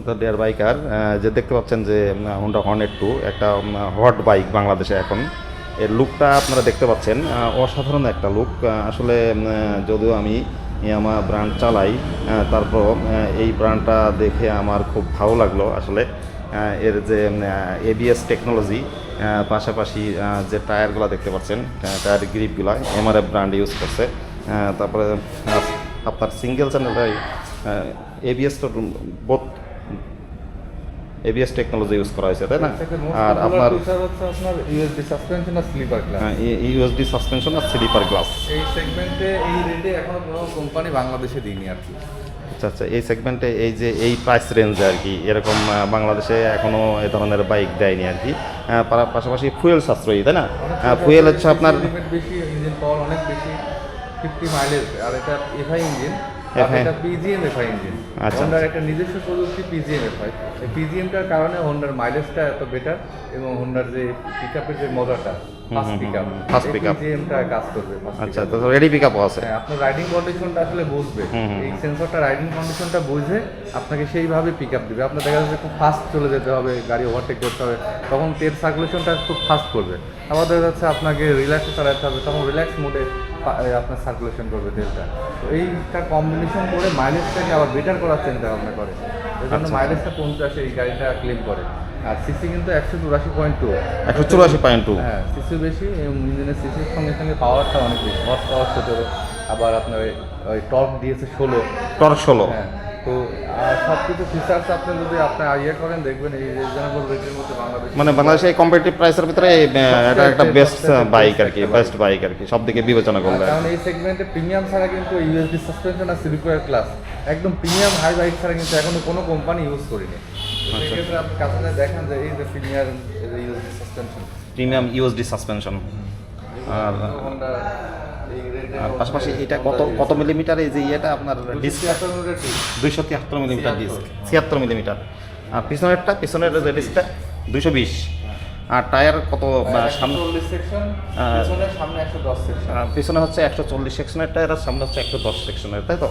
তো deer biker যে দেখতে পাচ্ছেন যে হোন্ডা হর্নেট 2 একটা হট বাইক বাংলাদেশে এখন। এর লুকটা আপনারা দেখতে পাচ্ছেন, অসাধারণ একটা লুক। আসলে যদিও আমি আমার ব্র্যান্ড চালাই, তারপর এই ব্র্যান্ডটা দেখে আমার খুব ভালো লাগলো আসলে। এর যে এবিএস টেকনোলজি, পাশাপাশি যে টায়ারগুলো দেখতে পাচ্ছেন, টায়ার গ্রিপগুলো এমআরএফ ব্র্যান্ড ইউজ করছে। তারপরে আপনার সিঙ্গেল চ্যানেল এবিএস তো বোথ এবিএস টেকনোলজি ইউজ করা হয়েছে, তাই না? আর আপনার ইউএসডি সাসপেনশন আর স্লিপার গ্লাস। ইউএসডি সাসপেনশন আর স্লিপার গ্লাস। এই সেগমেন্টে এই রেটে এখনো কোনো কোম্পানি বাংলাদেশে দিইনি আর কি। আচ্ছা আচ্ছা, এই সেগমেন্টে এই যে এই প্রাইস রেঞ্জে আর কি এরকম বাংলাদেশে এখনও এই ধরনের বাইক দেয়নি আর কি। পাশাপাশি ফুয়েল সাশ্রয়ী, তাই না? ফুয়েল হচ্ছে আপনার লিমিট বেশি, ইঞ্জিন পাওয়ার অনেক বেশি, 50 মাইলেজ। আর এটা এফআই ইঞ্জিন, এটা পিজিএম এফআই ইঞ্জিন। হোন্ডার একটা নিজস্ব প্রযুক্তি পিজিএম এফআই। এই পিজিএমটার কারণে হোন্ডার মাইলেজটা এত বেটার এবং হোন্ডার যে পিকআপের যে মজাটা, ফাস্ট পিকআপ পিজিএমটা কাজ করবে। আচ্ছা, তো রেডি পিকআপও আছে। হ্যাঁ, আপনার রাইডিং কন্ডিশনটা আসলে বুঝবে। এই সেন্সরটা রাইডিং কন্ডিশনটা বুঝে আপনাকে সেইভাবে পিকআপ দিবে। আপনার দেখা যাচ্ছে খুব ফাস্ট চলে যেতে হবে, গাড়ি ওভারটেক করতে হবে, তখন তেল সার্কুলেশনটা খুব ফাস্ট করবে। আবার দেখা যাচ্ছে আপনাকে রিল্যাক্সে চালাতে হবে, তখন রিল্যাক্স মোডে আপনার সার্কুলেশন করবে তেলটা। তো এইটা কম্বিনেশন করে মাইলেজটাকে আবার বেটার করার চিন্তা ভাবনা করে। এই জন্য মাইলেজটা 50 এই গাড়িটা ক্লেম করে। আর সিসি কিন্তু 184.2। 184.2। হ্যাঁ, সিসি বেশি, ইঞ্জিনের সিসির সঙ্গে সঙ্গে পাওয়ারটা অনেক বেশি। হর্স পাওয়ার 17, আবার আপনার ওই টর্ক দিয়েছে 16। টর্ক 16। হ্যাঁ, তো সব কিছু ফিচার্স আপনি যদি আপনার ইয়ে করেন দেখবেন এই রিজনেবল রেটের মধ্যে বাংলাদেশে কম্পিটিটিভ প্রাইসের ভিতরে এটা একটা বেস্ট বাইক আর কি, বেস্ট বাইক আর কি সব দিকে বিবেচনা করলে। কারণ এই সেগমেন্টে প্রিমিয়াম ছাড়া কিন্তু ইউএসডি সাসপেনশন আর স্লিপার ক্লাস একদম প্রিমিয়াম হাই বাইক ছাড়া কিন্তু এখনো কোনো কোম্পানি ইউজ করিনি। সেক্ষেত্রে আপনি কাছে দেখেন যে এই যে premium USD suspension, premium USD suspension. আর পাশাপাশি এটা কত মিলিমিটার এই যে ইয়েটা আপনার ডিস্ক? 273 millimetre disc, 76 millimetre. আর পিছনের যে ডিস্কটা 220। আর টায়ার কত? সামনে 40 সেকশন, সামনে 110 সেকশন। পিছনে হচ্ছে 140 সেকশনের টায়ার, আর সামনে হচ্ছে 110 সেকশনের, তাই তো?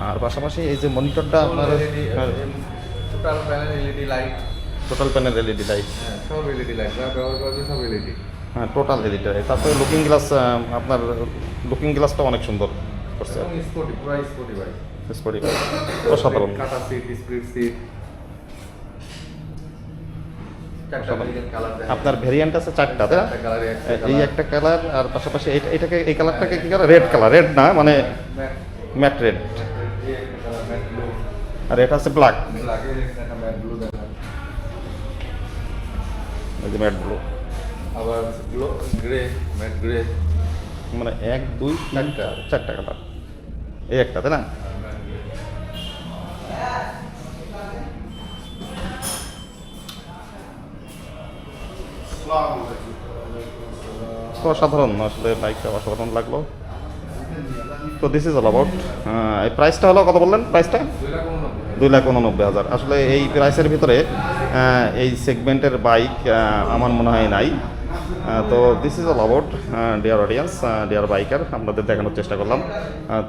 আর পাশাপাশি এই যে মনিটরটা আপনার total panel LED light, total panel LED light, সব এলইডি লাইট ব্যবহার করবে, সব এলইডি। হ্যাঁ, টোটাল এলইডি লাইট। তারপরে লুকিং গ্লাস, আপনার লুকিং গ্লাসটা অনেক সুন্দর করছে। স্পোর্টি, পুরো স্পোর্টি বাইক, স্পোর্টি বাইক, অসাধারণ। কাটা সিট, স্প্লিট সিট, আপনার ভেরিয়েন্ট আছে 4টা, তাই না? এই একটা কালার, আর পাশাপাশি এটাকে এই কালারটাকে কি কালার? Red colour. রেড না, মানে ম্যাট রেড। আর এটা আছে ব্ল্যাক, এই যে ম্যাট ব্লু। আবার গ্রে, ম্যাট গ্রে, মানে 1 2 4টা কালার। এই একটা, তাই না? অসাধারণ আসলে, বাইকটা অসাধারণ লাগলো। তো দিস ইজ অল অ্যাবাউট। এই প্রাইসটা হলো কত বললেন? প্রাইসটা 2,89,000। আসলে এই প্রাইসের ভিতরে এই সেগমেন্টের বাইক আমার মনে হয় নাই। তো this is all about dear audience, dear biker, আপনাদের দেখানোর চেষ্টা করলাম।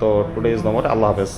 তো টুডে ইজ নো মোর। আল্লাহ হাফেজ।